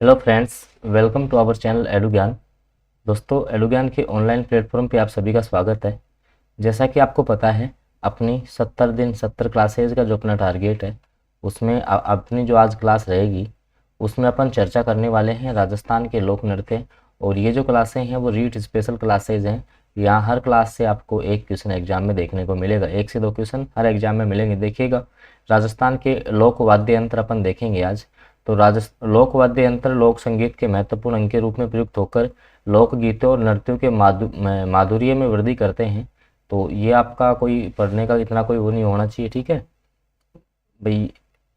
Hello friends, welcome to our channel Edu Gyan. दोस्तों, एडु ज्ञान के ऑनलाइन प्लेटफॉर्म पे आप सभी का स्वागत है। जैसा कि आपको पता है, अपनी 70 दिन 70 क्लासेज का जो अपना टारगेट है, उसमें अपनी जो आज क्लास रहेगी उसमें अपन चर्चा करने वाले हैं राजस्थान के लोक नृत्य। और ये जो क्लासें हैं वो रीट स्पेशल क्लासेज हैं। यहाँ हर क्लास से आपको एक क्वेश्चन एग्जाम में देखने को मिलेगा, 1 से 2 क्वेश्चन हर एग्जाम में मिलेंगे। देखिएगा, राजस्थान के लोक वाद्य यंत्र अपन देखेंगे आज। तो लोक वाद्य यंत्र लोक संगीत के महत्वपूर्ण अंग के रूप में प्रयुक्त होकर लोक गीतों और नृत्यों के माधुर्य में वृद्धि करते हैं। तो ये आपका कोई पढ़ने का इतना कोई वो नहीं होना चाहिए, ठीक है भाई।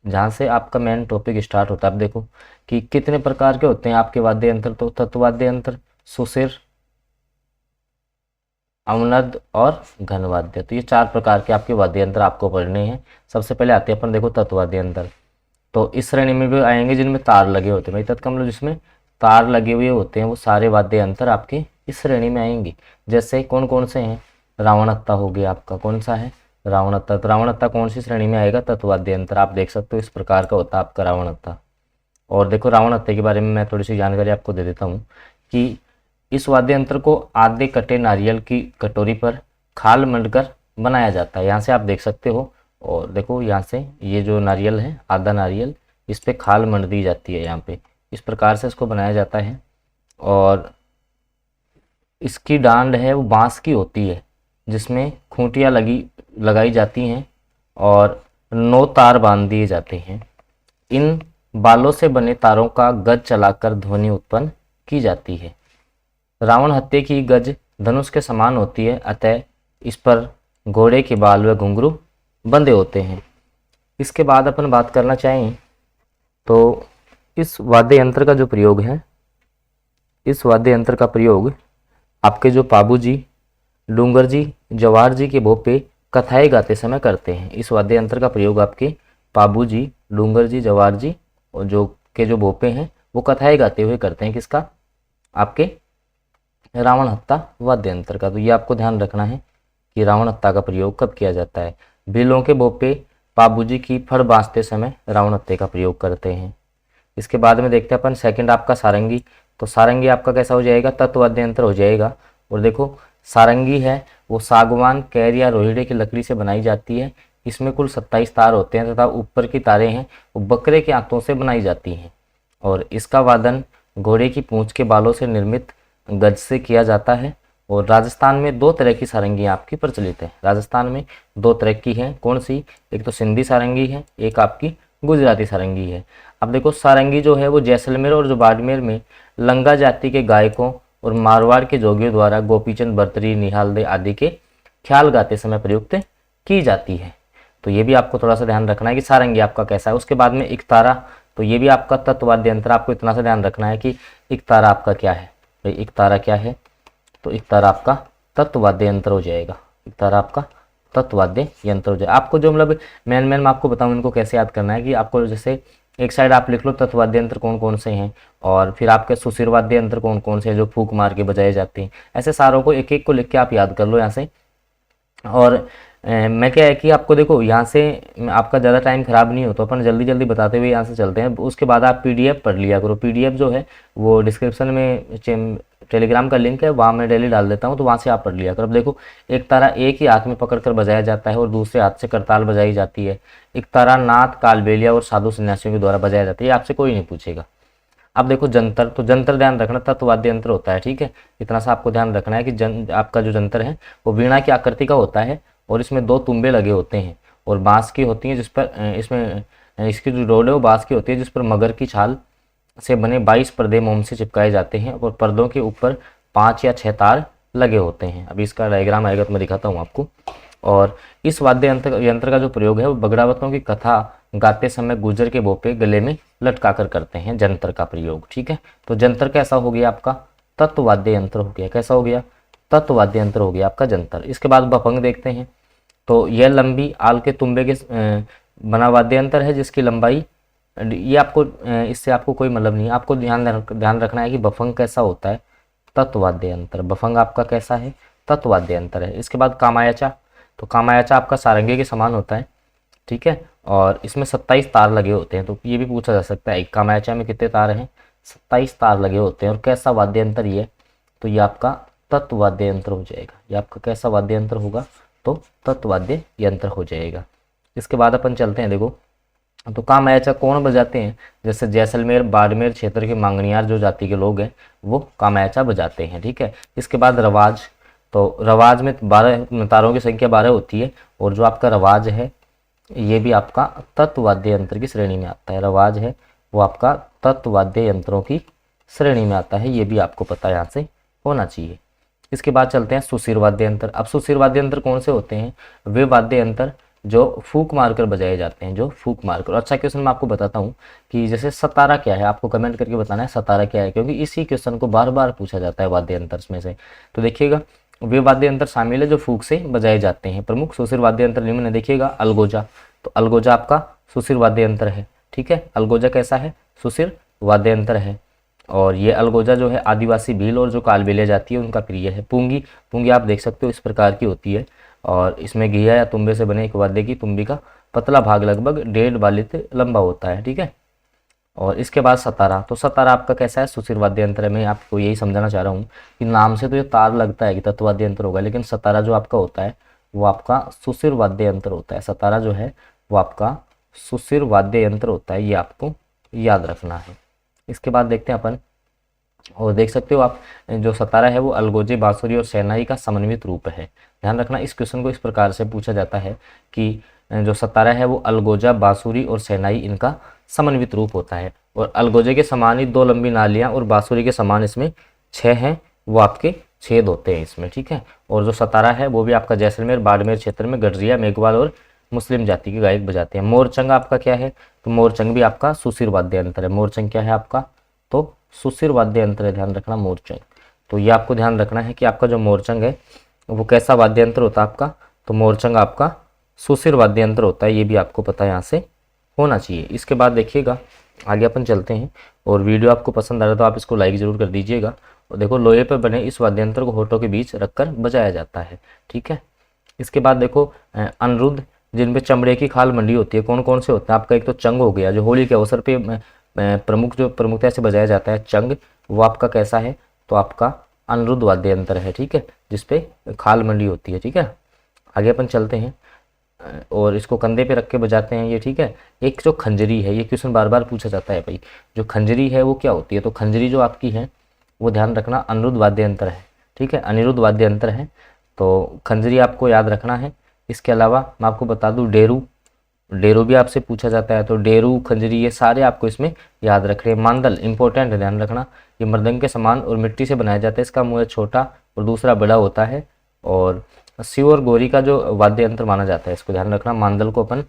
जहाँ से आपका मेन टॉपिक स्टार्ट होता है, आप देखो कि कितने प्रकार के होते हैं आपके वाद्य यंत्र। तो तत्वाद्य यंत्र, सुसिर, अवनद और घनवाद्य। तो ये 4 प्रकार के आपके वाद्य यंत्र आपको पढ़ने हैं। सबसे पहले आते हैं अपन देखो तत्वाद्य यंत्र। तो इस श्रेणी में भी आएंगे जिनमें तार लगे होते हैं। भाई तत्का मतलब जिसमें तार लगे हुए होते हैं वो सारे वाद्य यंत्र आपके इस श्रेणी में आएंगे। जैसे कौन कौन से हैं? रावणत्ता हो गया आपका, कौन सा है? रावणत्ता। तो रावणत्ता कौन सी श्रेणी में आएगा? तत्वाद्य यंत्र। आप देख सकते हो इस प्रकार का होता है आपका रावणत्ता। और देखो, रावणत्ता के बारे में मैं थोड़ी सी जानकारी आपको दे देता हूँ कि इस वाद्य यंत्र को आधे कटे नारियल की कटोरी पर खाल मंडकर बनाया जाता है। यहाँ से आप देख सकते हो। और देखो यहाँ से ये जो नारियल है, आधा नारियल, इस पे खाल मंड दी जाती है। यहाँ पे इस प्रकार से इसको बनाया जाता है। और इसकी डांड है वो बांस की होती है, जिसमें खूंटियाँ लगाई जाती हैं और 9 तार बांध दिए जाते हैं। इन बालों से बने तारों का गज चलाकर ध्वनि उत्पन्न की जाती है। रावण हत्या की गज धनुष के समान होती है, अतः इस पर घोड़े के बाल व घुंघरू बंधे होते हैं। इसके बाद अपन बात करना चाहें तो इस वाद्य यंत्र का जो प्रयोग है, इस वाद्य यंत्र का प्रयोग आपके जो पाबू जी, डूंगर जी, जवाहर जी के भोग पे कथाएं गाते समय करते हैं। इस वाद्य यंत्र का प्रयोग आपके पाबू जी, डूंगर जी, जवाहर जी और जो भोपे हैं वो कथाएं गाते हुए करते हैं। किसका? आपके रावण हत्ता वाद्य यंत्र का। तो ये आपको ध्यान रखना है कि रावण हत्ता का प्रयोग कब किया जाता है। भीलों के भोपे पाबूजी की फड़ बांधते समय रावण हत्ते का प्रयोग करते हैं। इसके बाद में देखते हैं अपन सेकंड आपका सारंगी। तो सारंगी आपका कैसा हो जाएगा? तत्वाद्य यंत्र हो जाएगा। और देखो, सारंगी है वो सागवान, कैर या रोहिड़े की लकड़ी से बनाई जाती है। इसमें कुल 27 तार होते हैं तथा ऊपर की तारें हैं वो बकरे के आंतों से बनाई जाती हैं। और इसका वादन घोड़े की पूंछ के बालों से निर्मित गज से किया जाता है। और राजस्थान में 2 तरह की सारंगियाँ आपकी प्रचलित है। राजस्थान में 2 तरह की हैं। कौन सी? एक तो सिंधी सारंगी है, एक आपकी गुजराती सारंगी है। अब देखो, सारंगी जो है वो जैसलमेर और जो बाड़मेर में लंगा जाति के गायकों और मारवाड़ के जोगियों द्वारा गोपीचंद बर्तरी, निहाल दे आदि के ख्याल गाते समय प्रयुक्त की जाती है। तो ये भी आपको थोड़ा सा ध्यान रखना है कि सारंगी आपका कैसा है। उसके बाद में इकतारा। तो ये भी आपका तत्वाद्य यंत्र। आपको इतना सा ध्यान रखना है कि इकतारा आपका क्या है। तो इकतारा क्या है? तो इकतारा आपका तत्वाद्य यंत्र हो जाएगा। इकतारा आपका तत्वाद्य यंत्र हो जाएगा। आपको जो मतलब मेन मैं आपको बताऊं इनको कैसे याद करना है कि आपको जैसे एक साइड आप लिख लो तत्वाद्य यंत्र कौन कौन से हैं, और फिर आपके सुशिर वाद्य यंत्र कौन कौन से हैं जो फूंक मार के बजाए जाते हैं। ऐसे सारों को एक एक को लिख के आप याद कर लो यहाँ से। और मैं क्या है कि आपको देखो यहाँ से आपका ज़्यादा टाइम खराब नहीं हो तो अपन जल्दी जल्दी बताते हुए यहाँ से चलते हैं। उसके बाद आप पीडीएफ पढ़ लिया करो। पीडीएफ जो है वो डिस्क्रिप्शन में टेलीग्राम का लिंक है, वहाँ मैं डेली डाल देता हूँ, तो वहाँ से आप पढ़ लिया करो। अब देखो, एक तारा एक ही हाथ में पकड़ कर बजाया जाता है और दूसरे हाथ से करताल बजाई जाती है। एक तारा नाथ, कालबेलिया और साधु सन्यासियों के द्वारा बजाया जाता है। ये आपसे कोई नहीं पूछेगा। अब देखो जंतर। तो जंतर ध्यान रखना तत्वाद्य यंत्र होता है, ठीक है। इतना सा आपको ध्यान रखना है कि आपका जो जंतर है वो वीणा की आकृति का होता है और इसमें 2 तुम्बे लगे होते हैं और बांस की होती हैं, जिस पर इसमें इसकी जो रोड है वो बांस की होती है, जिस पर मगर की छाल से बने 22 पर्दे मोम से चिपकाए जाते हैं और पर्दों के ऊपर 5 या 6 तार लगे होते हैं। अभी इसका डायग्राम आएगा तो मैं दिखाता हूँ आपको। और इस वाद्य यंत्र का जो प्रयोग है वो बगड़ावतों की कथा गाते समय गुजर के बोपे गले में लटका कर करते हैं, जंतर का प्रयोग, ठीक है। तो जंतर कैसा हो गया आपका? तत्वाद्य यंत्र हो गया। कैसा हो गया? तत्वाद्य यंत्र हो गया आपका जंतर। इसके बाद बफंग देखते हैं। तो यह लंबी आल के तुम्बे के बना वाद्य यंत्र है जिसकी लंबाई, ये आपको इससे आपको कोई मतलब नहीं है। आपको ध्यान रखना है कि बफंग कैसा होता है? तत्वाद्य यंत्र। बफंग आपका कैसा है? तत्वाद्य यंत्र है। इसके बाद कामायाचा। तो कामायाचा आपका सारंगी के समान होता है, ठीक है। और इसमें 27 तार लगे होते हैं। तो ये भी पूछा जा सकता है कामायाचा में कितने तार हैं? 27 तार लगे होते हैं। और कैसा वाद्य यंत्र ये, तो ये आपका तत्व वाद्य यंत्र हो जाएगा। ये आपका कैसा वाद्य यंत्र होगा, तो तत्व वाद्य यंत्र हो जाएगा। इसके बाद अपन चलते हैं, देखो तो कामयाचा कौन बजाते हैं, जैसे जैसलमेर बाड़मेर क्षेत्र के मांगनियार जो जाति के लोग हैं वो कामयाचा बजाते हैं, ठीक है। इसके बाद रवाज, तो रवाज में 12 तारों की संख्या 12 होती है, और जो आपका रवाज है ये भी आपका तत्व वाद्य यंत्र की श्रेणी में आता है। रवाज है वो आपका तत्व वाद्य यंत्रों की श्रेणी में आता है, ये भी आपको पता यहाँ से होना चाहिए। इसके बाद चलते हैं सुशिर वाद्य यंत्र। अब सुशिर वाद्य यंत्र कौन से होते हैं, वे वाद्य यंत्र जो फूक मारकर बजाए जाते हैं, जो फूक मारकर। अच्छा क्वेश्चन मैं आपको बताता हूँ कि जैसे सतारा क्या है, आपको कमेंट करके बताना है सतारा क्या है, क्योंकि इसी क्वेश्चन को बार बार पूछा जाता है वाद्य यंत्र में से। तो देखिएगा वे वाद्य यंत्र शामिल है जो फूक से बजाए जाते हैं। प्रमुख सुशिर वाद्य यंत्र निम्न है, देखिएगा अलगोजा, तो अलगोजा आपका सुशिर वाद्य यंत्र है, ठीक है। अलगोजा कैसा है, सुशिर वाद्य यंत्र है। और ये अलगोजा जो है आदिवासी भील और जो कालबेलिया जाती है उनका प्रिय है। पुंगी, पुंगी आप देख सकते हो इस प्रकार की होती है, और इसमें घिया या तुम्बे से बने एक वाद्य की तुम्बी का पतला भाग लगभग 1.5 बालित लंबा होता है, ठीक है। और इसके बाद सतारा, तो सतारा आपका कैसा है, सुशिर वाद्य यंत्र है। मैं आपको यही समझाना चाह रहा हूँ कि नाम से तो ये तार लगता है कि तत्व वाद्य यंत्र होगा, लेकिन सतारा जो आपका होता है वो आपका सुशिर वाद्य यंत्र होता है। सतारा जो है वो आपका सुशिर वाद्य यंत्र होता है, ये आपको याद रखना है। इसके बाद देखते हैं अपन, और देख सकते हो आप जो सतारा है वो अलगोजे बांसुरी और शहनाई का समन्वित रूप है। ध्यान रखना इस क्वेश्चन को इस प्रकार से पूछा जाता है कि जो सतारा है वो अलगोजा बांसुरी और शहनाई इनका समन्वित रूप होता है। और अलगोजे के समान ही 2 लंबी नालियां और बांसुरी के समान इसमें 6 हैं वो आपके छेद होते हैं इसमें, ठीक है। और जो सतारा है वो भी आपका जैसलमेर बाड़मेर क्षेत्र में गडरिया मेघवाल और मुस्लिम जाति के गायक बजाते हैं। मोरचंग आपका क्या है, तो मोरचंग भी आपका सुशिर वाद्य यंत्र है। मोरचंग क्या है आपका, तो सुशिर वाद्य यंत्र है, ध्यान रखना मोरचंग। तो ये आपको ध्यान रखना है कि आपका जो मोरचंग है वो कैसा वाद्य यंत्र होता है आपका, तो मोरचंग आपका सुशिर वाद्य यंत्र होता है, ये भी आपको पता यहाँ से होना चाहिए। इसके बाद देखिएगा आगे अपन चलते हैं, और वीडियो आपको पसंद आ रहा है तो आप इसको लाइक जरूर कर दीजिएगा। और देखो लोहे पर बने इस वाद्य यंत्र को होठों के बीच रखकर बजाया जाता है, ठीक है। इसके बाद देखो अनिरुद्ध जिनपे चमड़े की खाल मंडी होती है, कौन कौन से होते हैं आपका, एक तो चंग हो गया जो होली के अवसर पे प्रमुखता से बजाया जाता है चंग, वो आपका कैसा है, तो आपका अनिरुद्ध वाद्य यंत्र है, ठीक है, जिसपे खाल मंडी होती है, ठीक है। आगे अपन चलते हैं, और इसको कंधे पे रख के बजाते हैं ये, ठीक है। एक जो खंजरी है, ये क्वेश्चन बार बार पूछा जाता है भाई, जो खंजरी है वो क्या होती है, तो खंजरी जो आपकी है वो ध्यान रखना अनिरुद्ध वाद्य यंत्र है, ठीक है, अनिरुद्ध वाद्य यंत्र है, तो खंजरी आपको याद रखना है। इसके अलावा मैं आपको बता दूं डेरू, डेरू भी आपसे पूछा जाता है, तो डेरू खंजरी ये सारे आपको इसमें याद रख रहे हैं। मांदल इंपॉर्टेंट है, ध्यान रखना, ये मृदंग के समान और मिट्टी से बनाया जाता है, इसका मुँह छोटा और दूसरा बड़ा होता है। और शिव और गौरी का जो वाद्य यंत्र माना जाता है, इसको ध्यान रखना। मांदल को अपन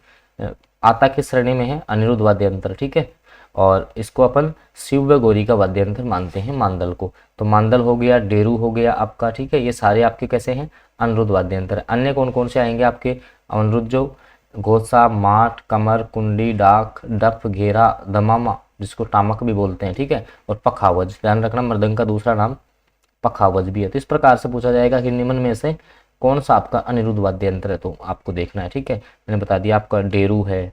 आता की श्रेणी में है अनिरुद्ध वाद्य यंत्र, ठीक है, और इसको अपन शिव व गौरी का वाद्य यंत्र मानते हैं मांदल को। तो मांदल हो गया, डेरू हो गया आपका, ठीक है, ये सारे आपके कैसे हैं, अनिरुद्ध वाद्य यंत्र। अन्य कौन कौन से आएंगे आपके अनिरुद्ध, जो घोसा, माठ, कमर, कुंडी, डाक, डफ, घेरा, दमामा जिसको टामक भी बोलते हैं, ठीक है, और पखावज, ध्यान रखना मृदंग का दूसरा नाम पखावज भी है। तो इस प्रकार से पूछा जाएगा कि निम्न में से कौन सा आपका अनिरुद्ध वाद्य यंत्र है, तो आपको देखना है, ठीक है। मैंने बता दिया आपका डेरू है,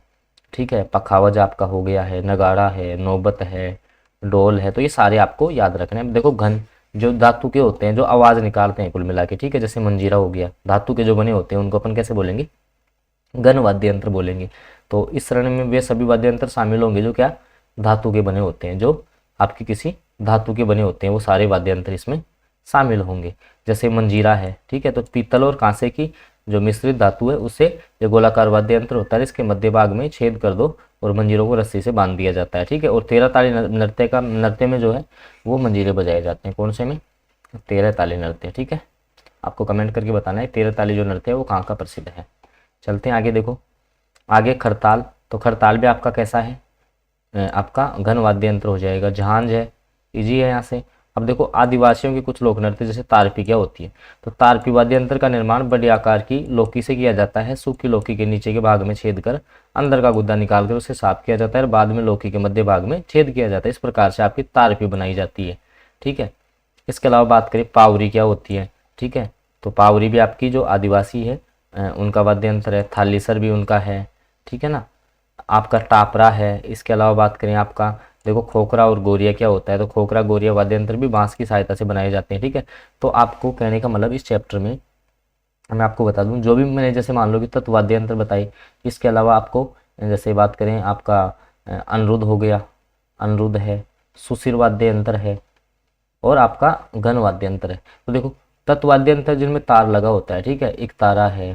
ठीक है, पखावज आपका हो गया है, नगाड़ा है, नौबत है, डोल है, तो ये सारे आपको याद रखने हैं। देखो घन जो धातु के होते हैं जो आवाज़ निकालते हैं कुल मिला के, ठीक है, जैसे मंजीरा हो गया, धातु के जो बने होते हैं उनको अपन कैसे बोलेंगे, घन वाद्य यंत्र बोलेंगे। तो इस श्रेणी में वे सभी वाद्य यंत्र शामिल होंगे जो क्या धातु के बने होते हैं, जो आपके किसी धातु के बने होते हैं, वो सारे वाद्य यंत्र इसमें शामिल होंगे। जैसे मंजीरा है, ठीक है, तो पीतल और कांसे की जो मिश्रित धातु है उससे ये गोलाकार वाद्य यंत्र होता है, इसके मध्य भाग में छेद कर दो और मंजीरों को रस्सी से बांध दिया जाता है, ठीक है। और 13 ताली नृत्य में जो है वो मंजीरे बजाए जाते हैं, कौन से में, 13 ताली नृत्य, ठीक है। आपको कमेंट करके बताना है 13 ताली जो नृत्य है वो कहाँ का प्रसिद्ध है। चलते हैं आगे, देखो आगे खरताल, तो खरताल भी आपका कैसा है, आपका घन वाद्य यंत्र हो जाएगा। झांझ है, इजी है यहाँ से। अब देखो आदिवासियों की कुछ लोक नृत्य जैसे तारपी क्या होती है, तो तारपी वाद्य यंत्र का निर्माण बड़ी आकार की लौकी से किया जाता है। सूखी लौकी के नीचे के भाग में छेद कर अंदर का गुद्दा निकालकर उसे साफ किया जाता है और बाद में लौकी के मध्य भाग में छेद किया जाता है। इस प्रकार से आपकी तारपी बनाई जाती है, ठीक है। इसके अलावा बात करें पावरी क्या होती है, ठीक है, तो पावरी भी आपकी जो आदिवासी है उनका वाद्य यंत्र है। थालीसर भी उनका है, ठीक है ना। आपका टापरा है। इसके अलावा बात करें आपका देखो खोखरा और गोरिया क्या होता है, तो खोखरा गोरिया वाद्य यंत्र भी बांस की सहायता से बनाए जाते हैं, ठीक है। तो आपको कहने का मतलब इस चैप्टर में मैं आपको बता दूं, जो भी मैंने जैसे मान लो कि तत्व वाद्य यंत्र बताई, इसके अलावा आपको जैसे बात करें आपका अनिरुद्ध हो गया, अनिरुद्ध है, सुशिर वाद्य यंत्र है, और आपका घन वाद्य यंत्र है। तो देखो तत्व वाद्य यंत्र जिनमें तार लगा होता है, ठीक है, एक तारा है,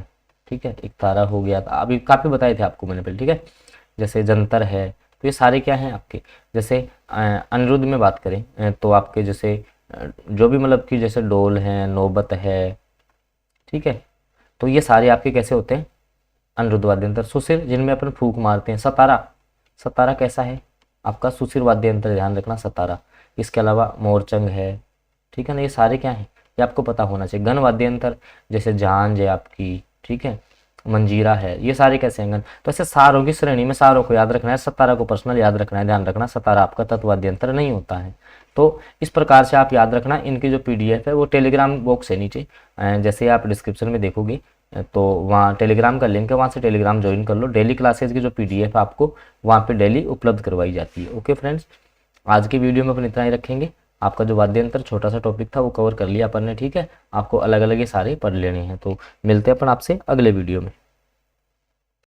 ठीक है, एक तारा हो गया, अभी काफी बताए थे आपको मैंने पहले, ठीक है। जैसे जंतर है, तो ये सारे क्या हैं आपके, जैसे अनिरुद्ध में बात करें तो आपके जैसे जो भी मतलब कि जैसे डोल है, नौबत है, ठीक है, तो ये सारे आपके कैसे होते हैं, अनिरुद्ध वाद्य यंत्र। सुशिर जिनमें अपन फूंक मारते हैं, सतारा, सतारा कैसा है आपका सुशिर वाद्य यंत्र, ध्यान रखना सतारा। इसके अलावा मोरचंग है, ठीक है ना, ये सारे क्या हैं, ये आपको पता होना चाहिए। घन वाद्य यंत्र जैसे झांझ है आपकी, ठीक है, मंजीरा है, ये सारे कैसे हैं घन। तो ऐसे सारों की श्रेणी में सारों को याद रखना है, सतारा को पर्सनल याद रखना है, ध्यान रखना सतारा आपका तत्व वाद्य यंत्र नहीं होता है। तो इस प्रकार से आप याद रखना। इनकी जो पीडीएफ है वो टेलीग्राम बॉक्स है नीचे, जैसे आप डिस्क्रिप्शन में देखोगे तो वहाँ टेलीग्राम का लिंक है, वहाँ से टेलीग्राम ज्वाइन कर लो। डेली क्लासेज की जो पीडीएफ है आपको वहाँ पे डेली उपलब्ध करवाई जाती है। ओके फ्रेंड्स, आज की वीडियो में अपन इतना ही रखेंगे। आपका जो वाद्य यंत्र छोटा सा टॉपिक था वो कवर कर लिया अपन ने, ठीक है। आपको अलग अलग ये सारे पढ़ लेने हैं। तो मिलते हैं अपन आपसे अगले वीडियो में।